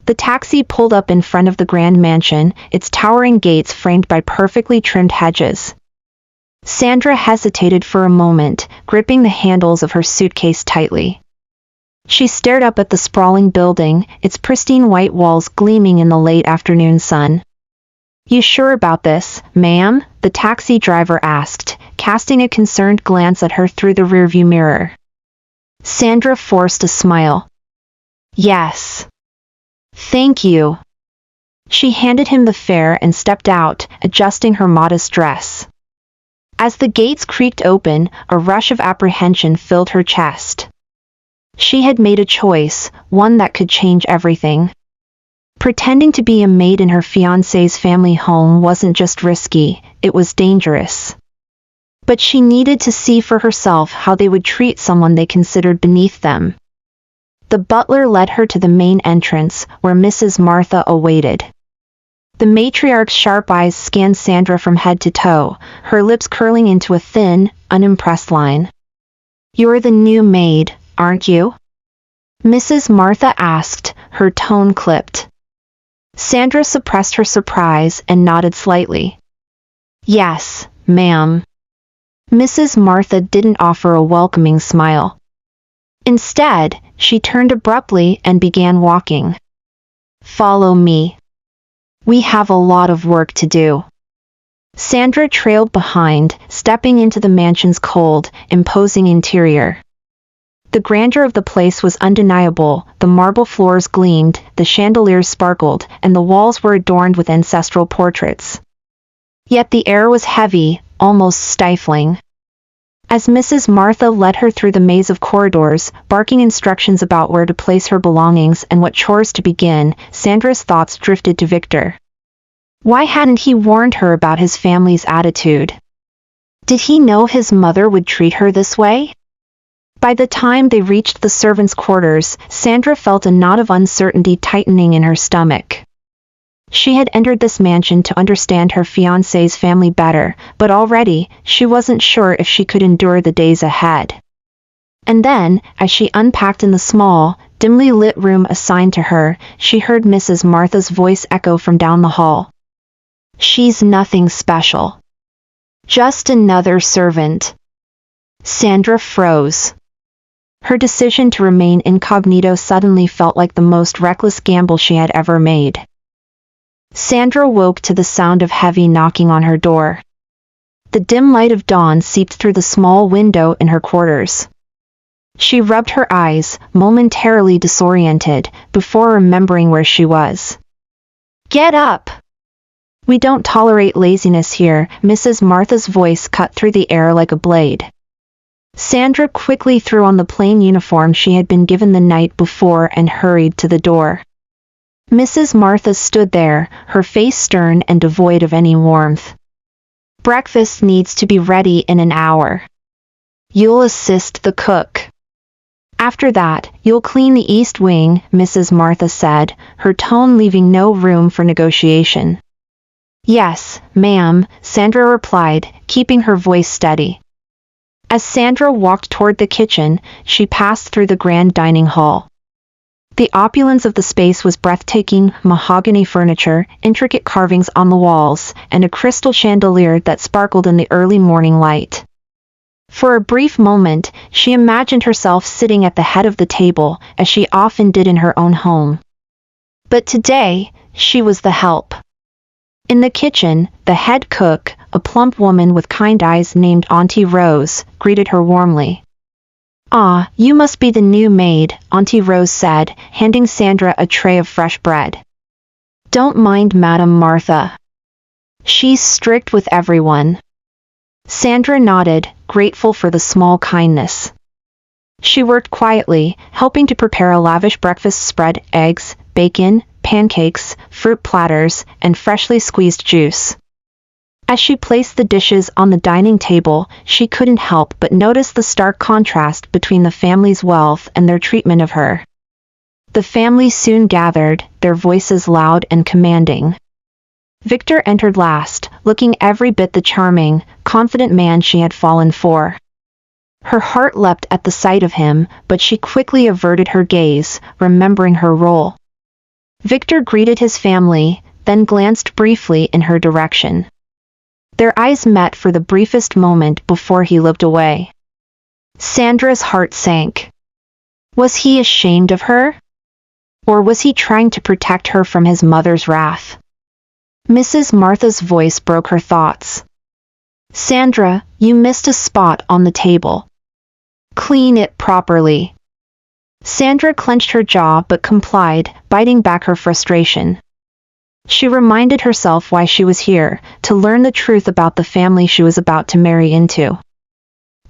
The taxi pulled up in front of the grand mansion, its towering gates framed by perfectly trimmed hedges. Sandra hesitated for a moment, gripping the handles of her suitcase tightly. She stared up at the sprawling building, its pristine white walls gleaming in the late afternoon sun. "You sure about this, ma'am?" the taxi driver asked, casting a concerned glance at her through the rearview mirror. Sandra forced a smile. "Yes. Thank you." She handed him the fare and stepped out, adjusting her modest dress. As the gates creaked open, a rush of apprehension filled her chest. She had made a choice, one that could change everything. Pretending to be a maid in her fiancé's family home wasn't just risky, it was dangerous. But she needed to see for herself how they would treat someone they considered beneath them. The butler led her to the main entrance, where Mrs. Martha awaited. The matriarch's sharp eyes scanned Sandra from head to toe, her lips curling into a thin, unimpressed line. "You're the new maid, aren't you?" Mrs. Martha asked, her tone clipped. Sandra suppressed her surprise and nodded slightly. "Yes, ma'am." Mrs. Martha didn't offer a welcoming smile. Instead, she turned abruptly and began walking. "Follow me. We have a lot of work to do." Sandra trailed behind, stepping into the mansion's cold, imposing interior. The grandeur of the place was undeniable, the marble floors gleamed, the chandeliers sparkled, and the walls were adorned with ancestral portraits. Yet the air was heavy, almost stifling. As Mrs. Martha led her through the maze of corridors, barking instructions about where to place her belongings and what chores to begin, Sandra's thoughts drifted to Victor. Why hadn't he warned her about his family's attitude? Did he know his mother would treat her this way? By the time they reached the servants' quarters, Sandra felt a knot of uncertainty tightening in her stomach. She had entered this mansion to understand her fiancé's family better, but already, she wasn't sure if she could endure the days ahead. And then, as she unpacked in the small, dimly lit room assigned to her, she heard Mrs. Martha's voice echo from down the hall. "She's nothing special. Just another servant." Sandra froze. Her decision to remain incognito suddenly felt like the most reckless gamble she had ever made. Sandra woke to the sound of heavy knocking on her door. The dim light of dawn seeped through the small window in her quarters. She rubbed her eyes, momentarily disoriented, before remembering where she was. "Get up! We don't tolerate laziness here," Mrs. Martha's voice cut through the air like a blade. Sandra quickly threw on the plain uniform she had been given the night before and hurried to the door. Mrs. Martha stood there, her face stern and devoid of any warmth. "Breakfast needs to be ready in an hour. You'll assist the cook. After that, you'll clean the east wing," Mrs. Martha said, her tone leaving no room for negotiation. "Yes, ma'am," Sandra replied, keeping her voice steady. As Sandra walked toward the kitchen, she passed through the grand dining hall. The opulence of the space was breathtaking: mahogany furniture, intricate carvings on the walls, and a crystal chandelier that sparkled in the early morning light. For a brief moment, she imagined herself sitting at the head of the table, as she often did in her own home. But today, she was the help. In the kitchen, the head cook, a plump woman with kind eyes named Auntie Rose, greeted her warmly. "Ah, you must be the new maid," Auntie Rose said, handing Sandra a tray of fresh bread. "Don't mind Madame Martha. She's strict with everyone." Sandra nodded, grateful for the small kindness. She worked quietly, helping to prepare a lavish breakfast spread: eggs, bacon, pancakes, fruit platters, and freshly squeezed juice. As she placed the dishes on the dining table, she couldn't help but notice the stark contrast between the family's wealth and their treatment of her. The family soon gathered, their voices loud and commanding. Victor entered last, looking every bit the charming, confident man she had fallen for. Her heart leapt at the sight of him, but she quickly averted her gaze, remembering her role. Victor greeted his family, then glanced briefly in her direction. Their eyes met for the briefest moment before he looked away. Sandra's heart sank. Was he ashamed of her? Or was he trying to protect her from his mother's wrath? Mrs. Martha's voice broke her thoughts. Sandra, you missed a spot on the table. Clean it properly. Sandra clenched her jaw but complied, biting back her frustration. She reminded herself why she was here, to learn the truth about the family she was about to marry into.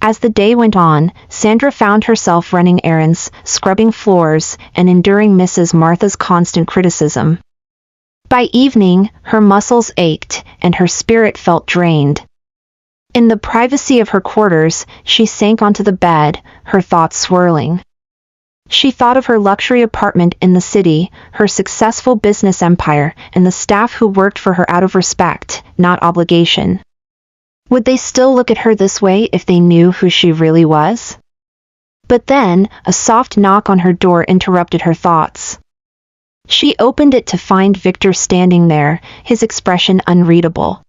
As the day went on, Sandra found herself running errands, scrubbing floors, and enduring Mrs. Martha's constant criticism. By evening, her muscles ached, and her spirit felt drained. In the privacy of her quarters, she sank onto the bed, her thoughts swirling. She thought of her luxury apartment in the city, her successful business empire, and the staff who worked for her out of respect, not obligation. Would they still look at her this way if they knew who she really was? But then, a soft knock on her door interrupted her thoughts. She opened it to find Victor standing there, his expression unreadable.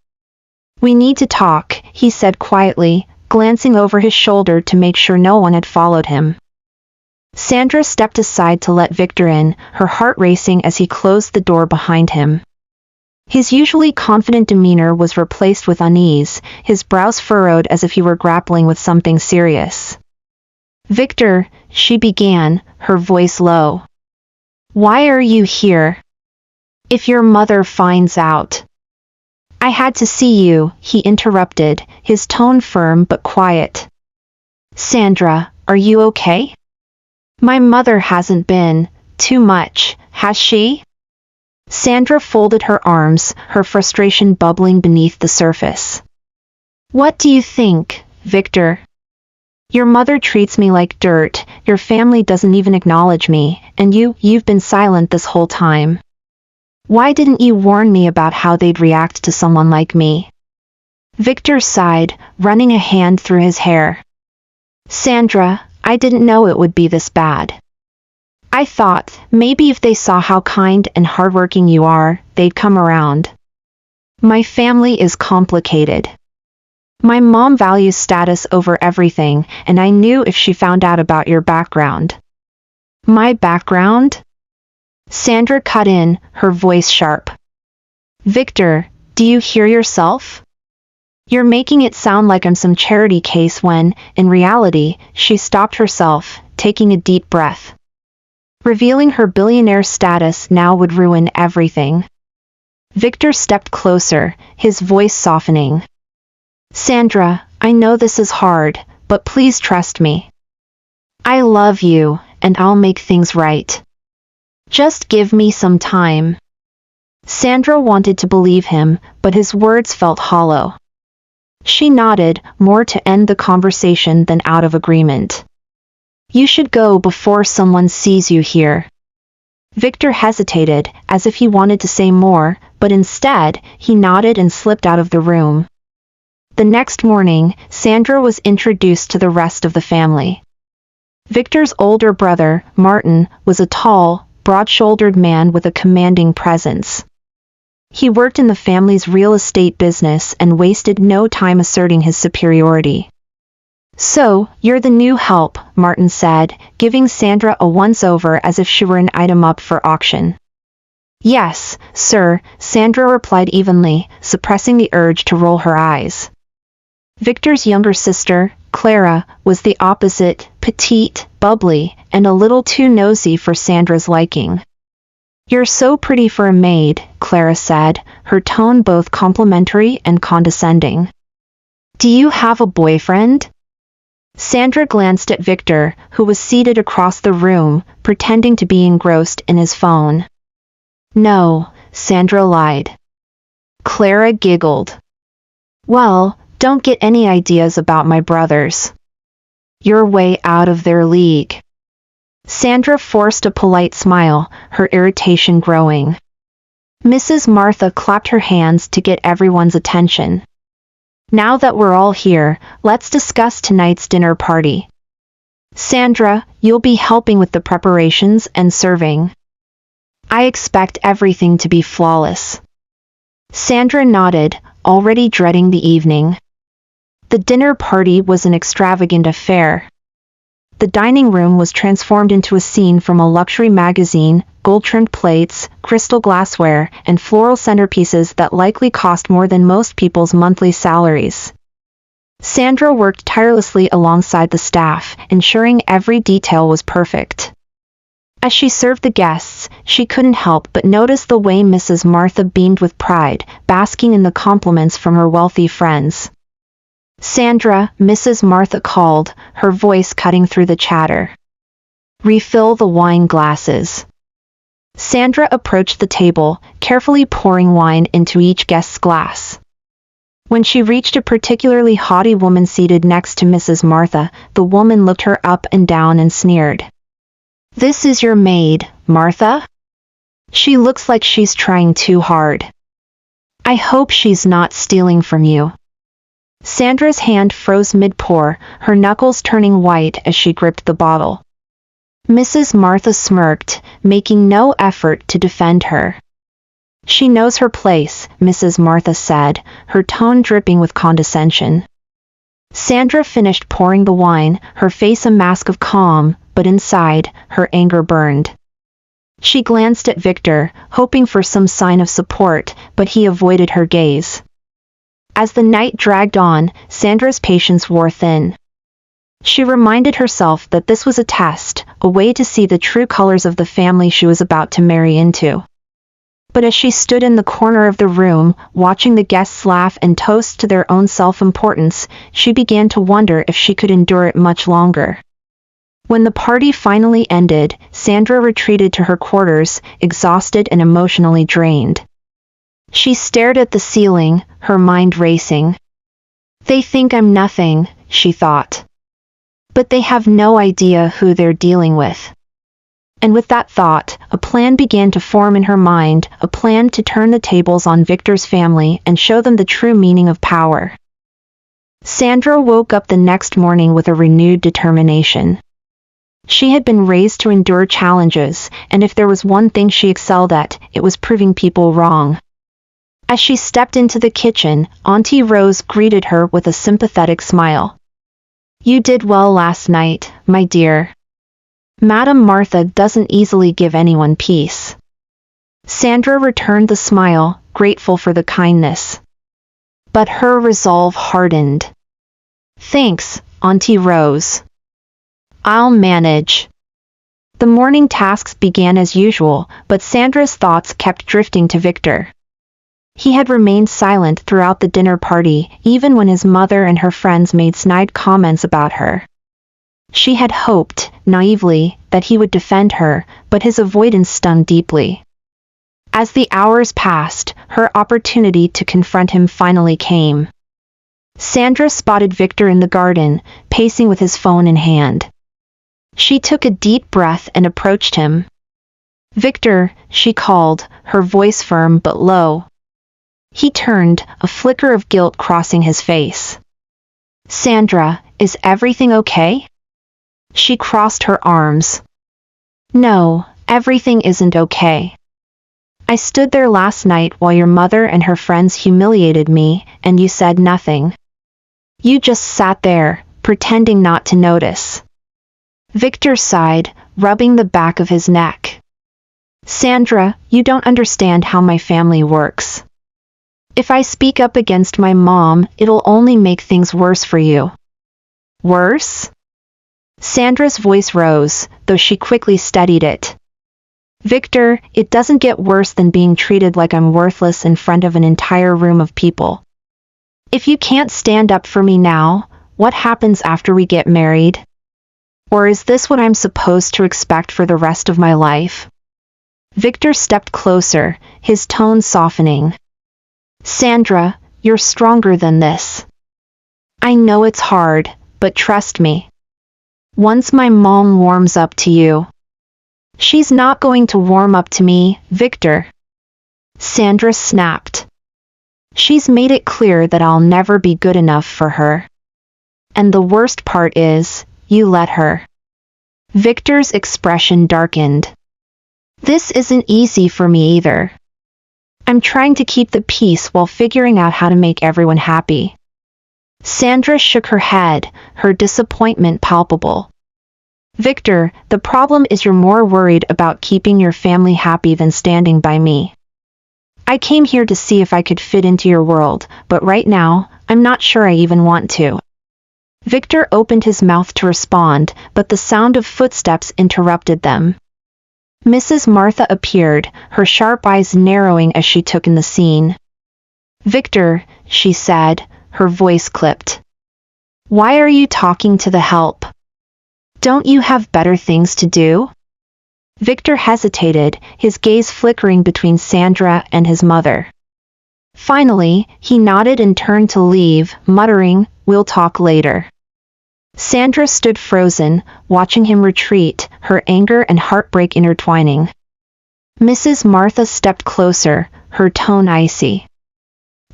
We need to talk, he said quietly, glancing over his shoulder to make sure no one had followed him. Sandra stepped aside to let Victor in, her heart racing as he closed the door behind him. His usually confident demeanor was replaced with unease, his brows furrowed as if he were grappling with something serious. Victor, she began, her voice low. Why are you here? If your mother finds out. I had to see you, he interrupted, his tone firm but quiet. Sandra, are you okay? My mother hasn't been, too much, has she? Sandra folded her arms, her frustration bubbling beneath the surface. What do you think, Victor? Your mother treats me like dirt, your family doesn't even acknowledge me, and you've been silent this whole time. Why didn't you warn me about how they'd react to someone like me? Victor sighed, running a hand through his hair. Sandra, I didn't know it would be this bad. I thought, maybe if they saw how kind and hardworking you are, they'd come around. My family is complicated. My mom values status over everything, and I knew if she found out about your background. My background? Sandra cut in, her voice sharp. Victor, do you hear yourself? You're making it sound like I'm some charity case when, in reality, she stopped herself, taking a deep breath. Revealing her billionaire status now would ruin everything. Victor stepped closer, his voice softening. Sandra, I know this is hard, but please trust me. I love you, and I'll make things right. Just give me some time. Sandra wanted to believe him, but his words felt hollow. She nodded, more to end the conversation than out of agreement. You should go before someone sees you here. Victor hesitated, as if he wanted to say more, but instead, he nodded and slipped out of the room. The next morning, Sandra was introduced to the rest of the family. Victor's older brother, Martin, was a tall, broad-shouldered man with a commanding presence. He worked in the family's real estate business and wasted no time asserting his superiority. So, you're the new help, Martin said, giving Sandra a once-over as if she were an item up for auction. Yes, sir, Sandra replied evenly, suppressing the urge to roll her eyes. Victor's younger sister, Clara, was the opposite, petite, bubbly, and a little too nosy for Sandra's liking. You're so pretty for a maid, Clara said, her tone both complimentary and condescending. Do you have a boyfriend? Sandra glanced at Victor, who was seated across the room, pretending to be engrossed in his phone. No, Sandra lied. Clara giggled. Well, don't get any ideas about my brothers. You're way out of their league. Sandra forced a polite smile, her irritation growing. Mrs. Martha clapped her hands to get everyone's attention. Now that we're all here, let's discuss tonight's dinner party. Sandra, you'll be helping with the preparations and serving. I expect everything to be flawless. Sandra nodded, already dreading the evening. The dinner party was an extravagant affair. The dining room was transformed into a scene from a luxury magazine, gold-trimmed plates, crystal glassware, and floral centerpieces that likely cost more than most people's monthly salaries. Sandra worked tirelessly alongside the staff, ensuring every detail was perfect. As she served the guests, she couldn't help but notice the way Mrs. Martha beamed with pride, basking in the compliments from her wealthy friends. Sandra, Mrs. Martha called, her voice cutting through the chatter. Refill the wine glasses. Sandra approached the table, carefully pouring wine into each guest's glass. When she reached a particularly haughty woman seated next to Mrs. Martha, the woman looked her up and down and sneered. This is your maid, Martha? She looks like she's trying too hard. I hope she's not stealing from you. Sandra's hand froze mid-pour, her knuckles turning white as she gripped the bottle. Mrs. Martha smirked, making no effort to defend her. She knows her place, Mrs. Martha said, her tone dripping with condescension. Sandra finished pouring the wine, her face a mask of calm, but inside, her anger burned. She glanced at Victor, hoping for some sign of support, but he avoided her gaze. As the night dragged on, Sandra's patience wore thin. She reminded herself that this was a test, a way to see the true colors of the family she was about to marry into. But as she stood in the corner of the room, watching the guests laugh and toast to their own self-importance, she began to wonder if she could endure it much longer. When the party finally ended, Sandra retreated to her quarters, exhausted and emotionally drained. She stared at the ceiling, her mind racing. They think I'm nothing, she thought. But they have no idea who they're dealing with. And with that thought, a plan began to form in her mind, a plan to turn the tables on Victor's family and show them the true meaning of power. Sandra woke up the next morning with a renewed determination. She had been raised to endure challenges, and if there was one thing she excelled at, it was proving people wrong. As she stepped into the kitchen, Auntie Rose greeted her with a sympathetic smile. You did well last night, my dear. Madame Martha doesn't easily give anyone peace. Sandra returned the smile, grateful for the kindness. But her resolve hardened. Thanks, Auntie Rose. I'll manage. The morning tasks began as usual, but Sandra's thoughts kept drifting to Victor. He had remained silent throughout the dinner party, even when his mother and her friends made snide comments about her. She had hoped, naively, that he would defend her, but his avoidance stung deeply. As the hours passed, her opportunity to confront him finally came. Sandra spotted Victor in the garden, pacing with his phone in hand. She took a deep breath and approached him. Victor, she called, her voice firm but low. He turned, a flicker of guilt crossing his face. Sandra, is everything okay? She crossed her arms. No, everything isn't okay. I stood there last night while your mother and her friends humiliated me, and you said nothing. You just sat there, pretending not to notice. Victor sighed, rubbing the back of his neck. Sandra, you don't understand how my family works. If I speak up against my mom, it'll only make things worse for you. Worse? Sandra's voice rose, though she quickly steadied it. Victor, it doesn't get worse than being treated like I'm worthless in front of an entire room of people. If you can't stand up for me now, what happens after we get married? Or is this what I'm supposed to expect for the rest of my life? Victor stepped closer, his tone softening. Sandra, you're stronger than this. I know it's hard, but trust me. Once my mom warms up to you. She's not going to warm up to me, Victor. Sandra snapped. She's made it clear that I'll never be good enough for her. And the worst part is, you let her. Victor's expression darkened. This isn't easy for me either. I'm trying to keep the peace while figuring out how to make everyone happy. Sandra shook her head, her disappointment palpable. Victor, the problem is you're more worried about keeping your family happy than standing by me. I came here to see if I could fit into your world, but right now, I'm not sure I even want to. Victor opened his mouth to respond, but the sound of footsteps interrupted them. Mrs. Martha appeared, her sharp eyes narrowing as she took in the scene. Victor, she said, her voice clipped. Why are you talking to the help? Don't you have better things to do? Victor hesitated, his gaze flickering between Sandra and his mother. Finally, he nodded and turned to leave, muttering, "We'll talk later." Sandra stood frozen, watching him retreat, her anger and heartbreak intertwining. Mrs. Martha stepped closer, her tone icy.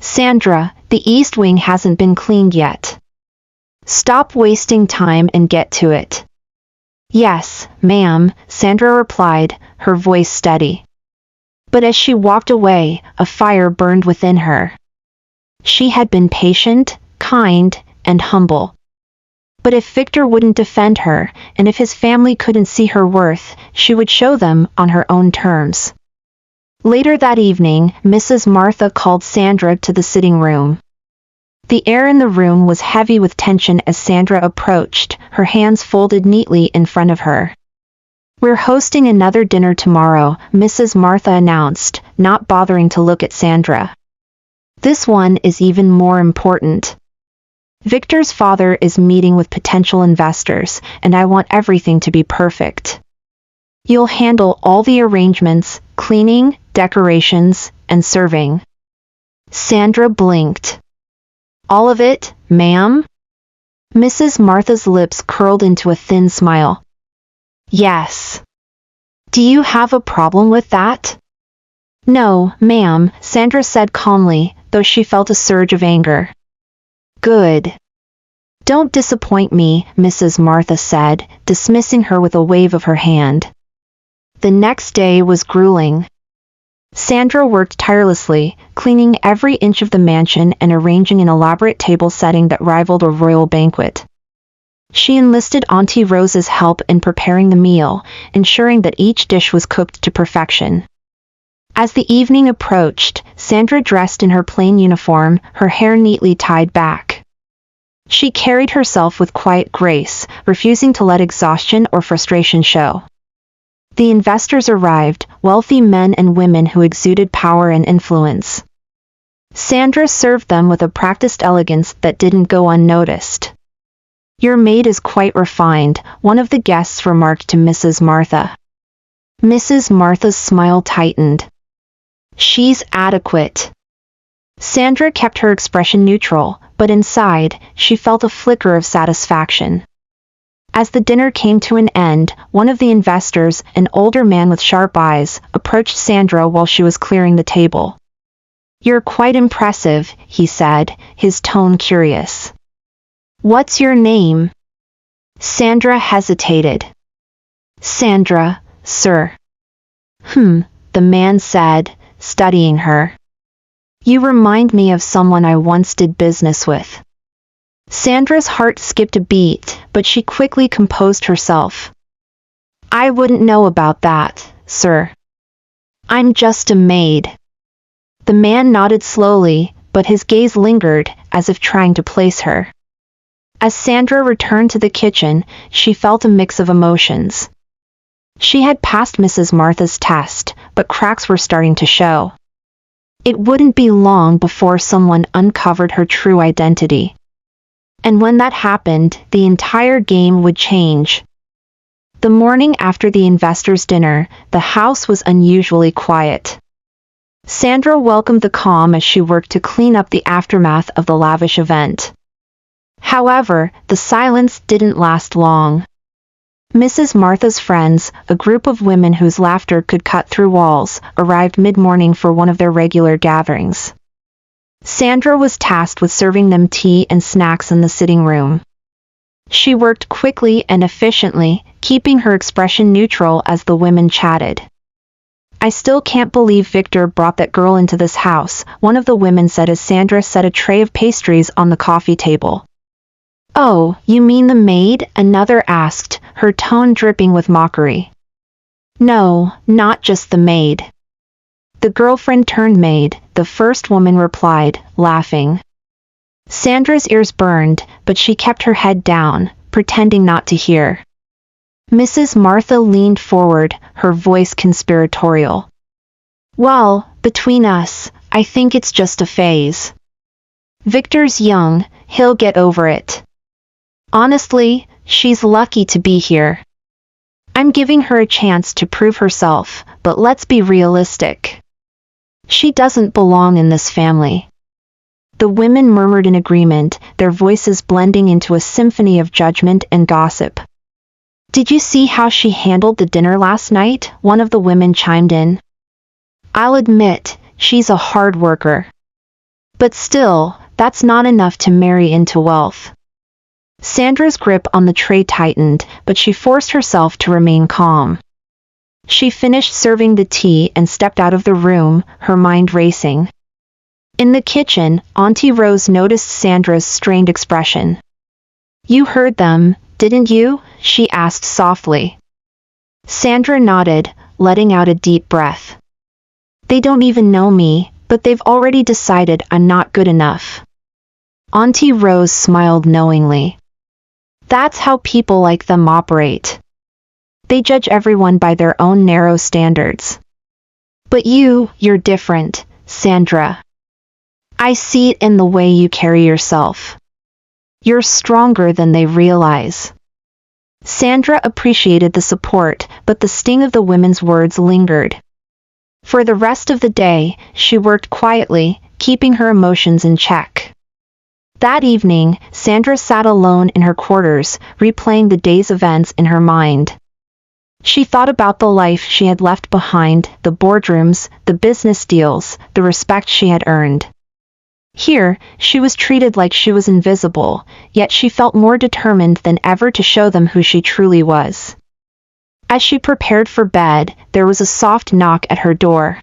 Sandra, the East Wing hasn't been cleaned yet. Stop wasting time and get to it. Yes, ma'am, Sandra replied, her voice steady. But as she walked away, a fire burned within her. She had been patient, kind, and humble. But if Victor wouldn't defend her, and if his family couldn't see her worth, she would show them on her own terms. Later that evening, Mrs. Martha called Sandra to the sitting room. The air in the room was heavy with tension as Sandra approached, her hands folded neatly in front of her. We're hosting another dinner tomorrow, Mrs. Martha announced, not bothering to look at Sandra. This one is even more important. Victor's father is meeting with potential investors, and I want everything to be perfect. You'll handle all the arrangements, cleaning, decorations, and serving. Sandra blinked. All of it, ma'am? Mrs. Martha's lips curled into a thin smile. Yes. Do you have a problem with that? No, ma'am, Sandra said calmly, though she felt a surge of anger. Good. Don't disappoint me, Mrs. Martha said, dismissing her with a wave of her hand. The next day was grueling. Sandra worked tirelessly, cleaning every inch of the mansion and arranging an elaborate table setting that rivaled a royal banquet. She enlisted Auntie Rose's help in preparing the meal, ensuring that each dish was cooked to perfection. As the evening approached, Sandra dressed in her plain uniform, her hair neatly tied back. She carried herself with quiet grace, refusing to let exhaustion or frustration show. The investors arrived, wealthy men and women who exuded power and influence. Sandra served them with a practiced elegance that didn't go unnoticed. Your maid is quite refined, one of the guests remarked to Mrs. Martha. Mrs. Martha's smile tightened. She's adequate. Sandra kept her expression neutral, but inside, she felt a flicker of satisfaction. As the dinner came to an end, one of the investors, an older man with sharp eyes, approached Sandra while she was clearing the table. You're quite impressive, he said, his tone curious. What's your name? Sandra hesitated. Sandra, sir. The man said, studying her. You remind me of someone I once did business with. Sandra's heart skipped a beat, but she quickly composed herself. I wouldn't know about that, sir. I'm just a maid. The man nodded slowly, but his gaze lingered, as if trying to place her. As Sandra returned to the kitchen, she felt a mix of emotions. She had passed Mrs. Martha's test, but cracks were starting to show. It wouldn't be long before someone uncovered her true identity. And when that happened, the entire game would change. The morning after the investors' dinner, the house was unusually quiet. Sandra welcomed the calm as she worked to clean up the aftermath of the lavish event. However, the silence didn't last long. Mrs. Martha's friends, a group of women whose laughter could cut through walls, arrived mid-morning for one of their regular gatherings. Sandra was tasked with serving them tea and snacks in the sitting room. She worked quickly and efficiently, keeping her expression neutral as the women chatted. I still can't believe Victor brought that girl into this house, one of the women said as Sandra set a tray of pastries on the coffee table. Oh, you mean the maid? Another asked, her tone dripping with mockery. No, not just the maid. The girlfriend turned maid, the first woman replied, laughing. Sandra's ears burned, but she kept her head down, pretending not to hear. Mrs. Martha leaned forward, her voice conspiratorial. Well, between us, I think it's just a phase. Victor's young, he'll get over it. Honestly, she's lucky to be here. I'm giving her a chance to prove herself, but let's be realistic. She doesn't belong in this family. The women murmured in agreement, their voices blending into a symphony of judgment and gossip. Did you see how she handled the dinner last night? One of the women chimed in. I'll admit, she's a hard worker. But still, that's not enough to marry into wealth. Sandra's grip on the tray tightened, but she forced herself to remain calm. She finished serving the tea and stepped out of the room, her mind racing. In the kitchen, Auntie Rose noticed Sandra's strained expression. You heard them, didn't you? She asked softly. Sandra nodded, letting out a deep breath. They don't even know me, but they've already decided I'm not good enough. Auntie Rose smiled knowingly. That's how people like them operate. They judge everyone by their own narrow standards. But you're different, Sandra. I see it in the way you carry yourself. You're stronger than they realize. Sandra appreciated the support, but the sting of the women's words lingered. For the rest of the day, she worked quietly, keeping her emotions in check. That evening, Sandra sat alone in her quarters, replaying the day's events in her mind. She thought about the life she had left behind, the boardrooms, the business deals, the respect she had earned. Here, she was treated like she was invisible, yet she felt more determined than ever to show them who she truly was. As she prepared for bed, there was a soft knock at her door.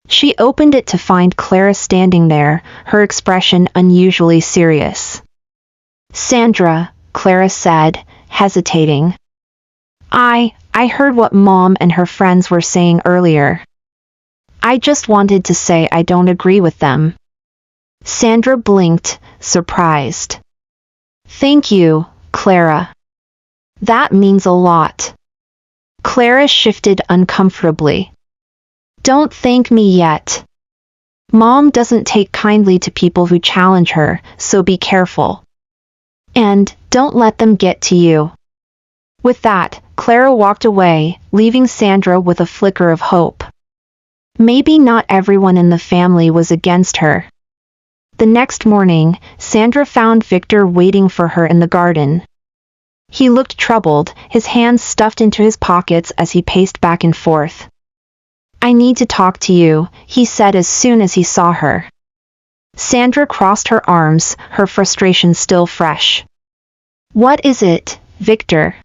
She opened it to find Clara standing there, her expression unusually serious. Sandra, Clara said, hesitating. I heard what Mom and her friends were saying earlier. I just wanted to say I don't agree with them. Sandra blinked, surprised. Thank you, Clara. That means a lot. Clara shifted uncomfortably. Don't thank me yet. Mom doesn't take kindly to people who challenge her, so be careful. And don't let them get to you. With that, Clara walked away, leaving Sandra with a flicker of hope. Maybe not everyone in the family was against her. The next morning, Sandra found Victor waiting for her in the garden. He looked troubled, his hands stuffed into his pockets as he paced back and forth. I need to talk to you, he said as soon as he saw her. Sandra crossed her arms, her frustration still fresh. What is it, Victor?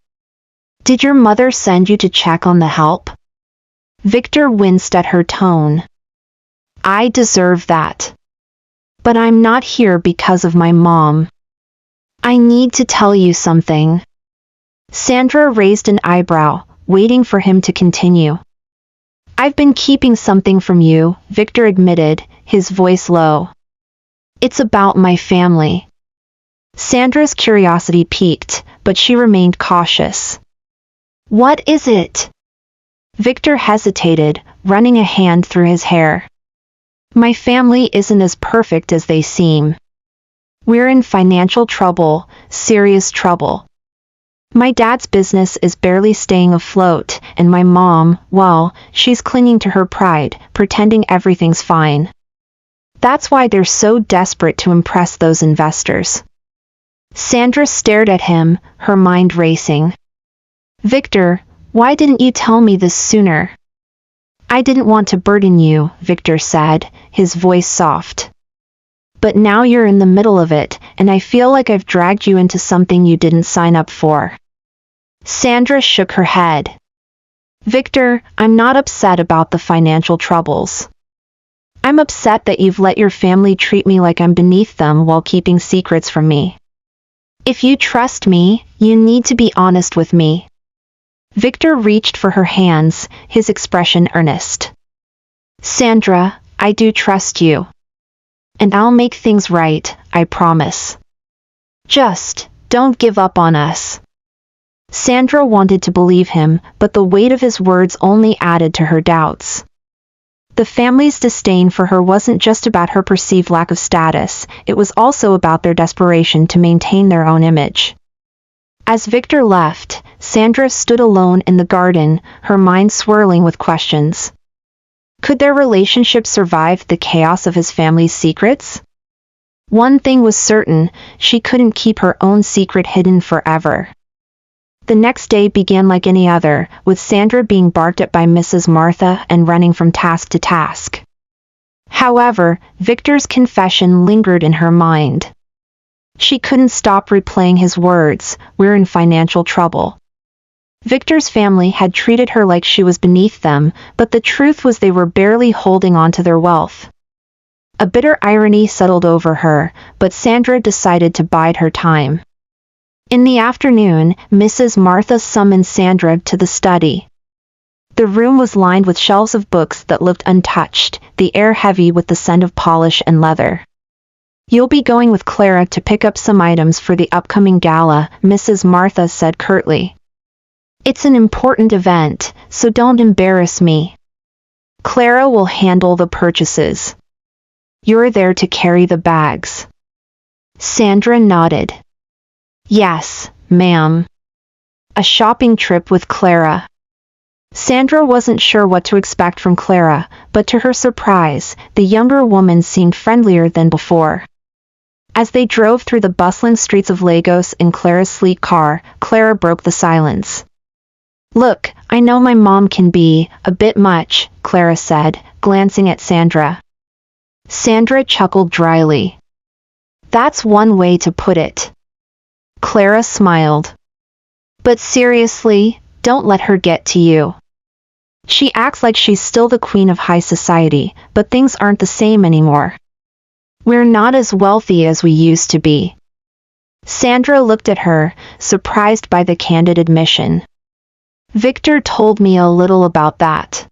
Did your mother send you to check on the help? Victor winced at her tone. I deserve that. But I'm not here because of my mom. I need to tell you something. Sandra raised an eyebrow, waiting for him to continue. I've been keeping something from you, Victor admitted, his voice low. It's about my family. Sandra's curiosity piqued, but she remained cautious. What is it? Victor hesitated, running a hand through his hair. My family isn't as perfect as they seem. We're in financial trouble, serious trouble. My dad's business is barely staying afloat, and my mom, well, she's clinging to her pride, pretending everything's fine. That's why they're so desperate to impress those investors. Sandra stared at him, her mind racing. Victor, why didn't you tell me this sooner? I didn't want to burden you, Victor said, his voice soft. But now you're in the middle of it, and I feel like I've dragged you into something you didn't sign up for. Sandra shook her head. Victor, I'm not upset about the financial troubles. I'm upset that you've let your family treat me like I'm beneath them while keeping secrets from me. If you trust me, you need to be honest with me. Victor reached for her hands, his expression earnest. Sandra, I do trust you. And I'll make things right, I promise. Just, don't give up on us. Sandra wanted to believe him, but the weight of his words only added to her doubts. The family's disdain for her wasn't just about her perceived lack of status, it was also about their desperation to maintain their own image. As Victor left, Sandra stood alone in the garden, her mind swirling with questions. Could their relationship survive the chaos of his family's secrets? One thing was certain, she couldn't keep her own secret hidden forever. The next day began like any other, with Sandra being barked at by Mrs. Martha and running from task to task. However, Victor's confession lingered in her mind. She couldn't stop replaying his words, "We're in financial trouble." Victor's family had treated her like she was beneath them, but the truth was they were barely holding on to their wealth. A bitter irony settled over her, but Sandra decided to bide her time. In the afternoon, Mrs. Martha summoned Sandra to the study. The room was lined with shelves of books that looked untouched, the air heavy with the scent of polish and leather. "You'll be going with Clara to pick up some items for the upcoming gala," Mrs. Martha said curtly. "It's an important event, so don't embarrass me. Clara will handle the purchases. You're there to carry the bags." Sandra nodded. "Yes, ma'am. A shopping trip with Clara." Sandra wasn't sure what to expect from Clara, but to her surprise, the younger woman seemed friendlier than before. As they drove through the bustling streets of Lagos in Clara's sleek car, Clara broke the silence. "Look, I know my mom can be a bit much," Clara said, glancing at Sandra. Sandra chuckled dryly. "That's one way to put it." Clara smiled. "But seriously, don't let her get to you. She acts like she's still the queen of high society, but things aren't the same anymore. We're not as wealthy as we used to be." Sandra looked at her, surprised by the candid admission. "Victor told me a little about that."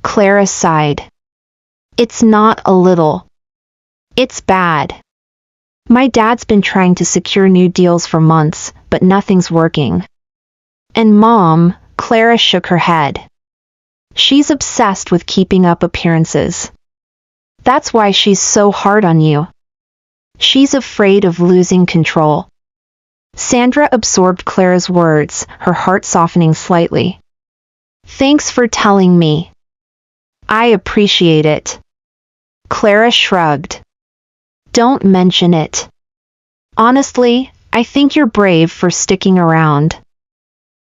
Clara sighed. "It's not a little. It's bad. My dad's been trying to secure new deals for months, but nothing's working. And Mom," Clara shook her head. "She's obsessed with keeping up appearances. That's why she's so hard on you. She's afraid of losing control." Sandra absorbed Clara's words, her heart softening slightly. "Thanks for telling me. I appreciate it." Clara shrugged. "Don't mention it. Honestly, I think you're brave for sticking around.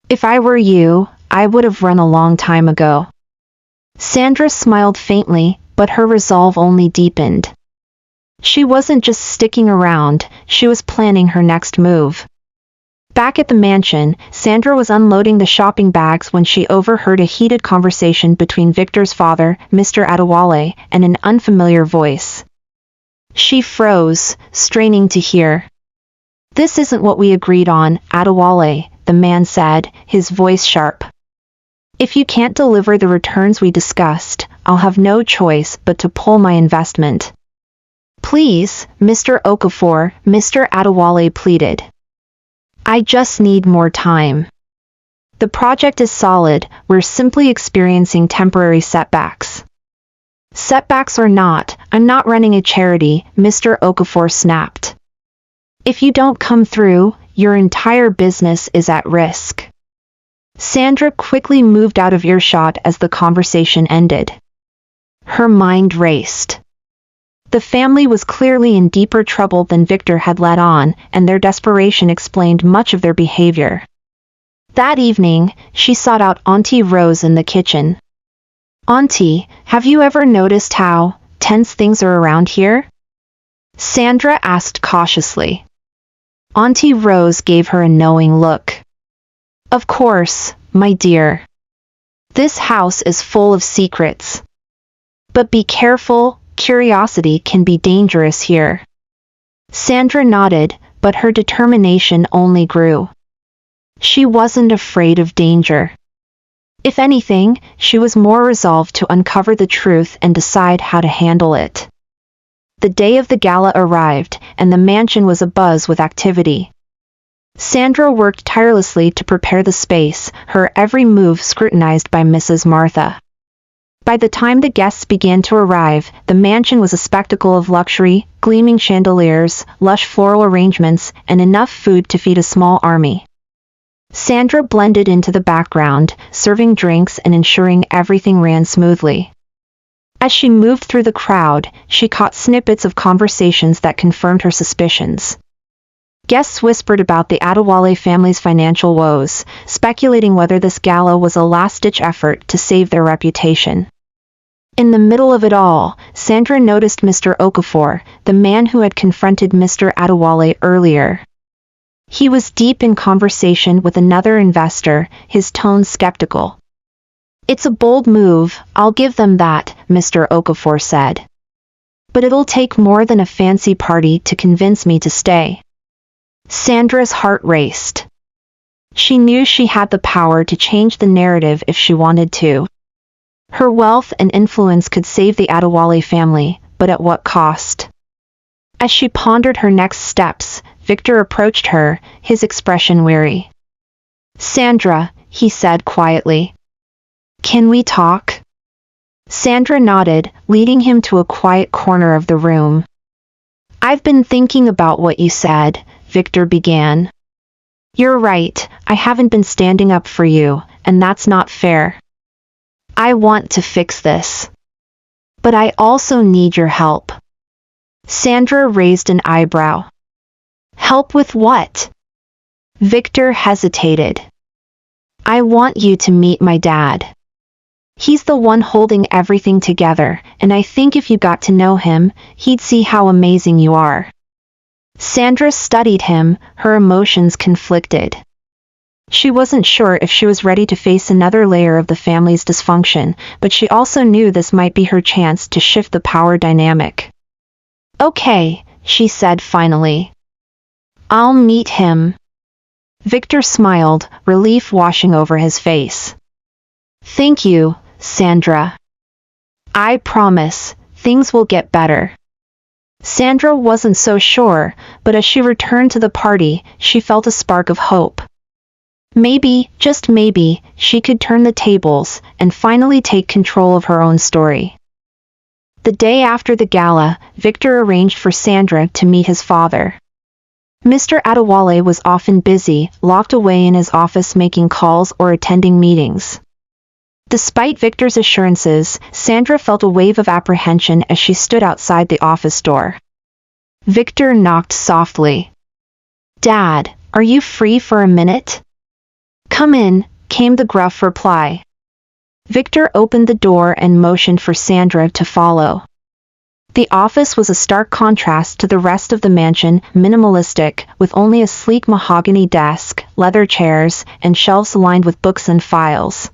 If I were you, I would have run a long time ago." Sandra smiled faintly, but her resolve only deepened. She wasn't just sticking around, she was planning her next move. Back at the mansion, Sandra was unloading the shopping bags when she overheard a heated conversation between Victor's father, Mr. Adewale, and an unfamiliar voice. She froze, straining to hear. "This isn't what we agreed on, Adewale," the man said, his voice sharp. "If you can't deliver the returns we discussed, I'll have no choice but to pull my investment." "Please, Mr. Okafor," Mr. Adewale pleaded. "I just need more time. The project is solid, we're simply experiencing temporary setbacks." "Setbacks or not, I'm not running a charity," Mr. Okafor snapped. "If you don't come through, your entire business is at risk." Sandra quickly moved out of earshot as the conversation ended. Her mind raced. The family was clearly in deeper trouble than Victor had let on, and their desperation explained much of their behavior. That evening, she sought out Auntie Rose in the kitchen. "Auntie, have you ever noticed how tense things are around here?" Sandra asked cautiously. Auntie Rose gave her a knowing look. "Of course, my dear. This house is full of secrets. But be careful, curiosity can be dangerous here. Sandra nodded, but her determination only grew. She wasn't afraid of danger. If anything, she was more resolved to uncover the truth and decide how to handle it. The day of the gala arrived, and the mansion was abuzz with activity. Sandra worked tirelessly to prepare the space, her every move scrutinized by Mrs. Martha. By the time the guests began to arrive, the mansion was a spectacle of luxury, gleaming chandeliers, lush floral arrangements, and enough food to feed a small army. Sandra blended into the background, serving drinks and ensuring everything ran smoothly. As she moved through the crowd, she caught snippets of conversations that confirmed her suspicions. Guests whispered about the Adewale family's financial woes, speculating whether this gala was a last-ditch effort to save their reputation. In the middle of it all, Sandra noticed Mr. Okafor, the man who had confronted Mr. Adewale earlier. He was deep in conversation with another investor, his tone skeptical. "It's a bold move, I'll give them that," Mr. Okafor said. "But it'll take more than a fancy party to convince me to stay." Sandra's heart raced. She knew she had the power to change the narrative if she wanted to. Her wealth and influence could save the Adewale family, but at what cost? As she pondered her next steps, Victor approached her, his expression weary. "Sandra," he said quietly. "Can we talk?" Sandra nodded, leading him to a quiet corner of the room. "I've been thinking about what you said," Victor began. "You're right, I haven't been standing up for you, and that's not fair. I want to fix this. But I also need your help." Sandra raised an eyebrow. "Help with what?" Victor hesitated. "I want you to meet my dad. He's the one holding everything together, and I think if you got to know him, he'd see how amazing you are." Sandra studied him, her emotions conflicted. She wasn't sure if she was ready to face another layer of the family's dysfunction, but she also knew this might be her chance to shift the power dynamic. "Okay," she said finally. "I'll meet him." Victor smiled, relief washing over his face. "Thank you, Sandra. I promise, things will get better." Sandra wasn't so sure, but as she returned to the party, she felt a spark of hope. Maybe, just maybe, she could turn the tables and finally take control of her own story. The day after the gala, Victor arranged for Sandra to meet his father. Mr. Adewale was often busy, locked away in his office making calls or attending meetings. Despite Victor's assurances, Sandra felt a wave of apprehension as she stood outside the office door. Victor knocked softly. "Dad, are you free for a minute?" "Come in," came the gruff reply. Victor opened the door and motioned for Sandra to follow. The office was a stark contrast to the rest of the mansion, minimalistic, with only a sleek mahogany desk, leather chairs, and shelves lined with books and files.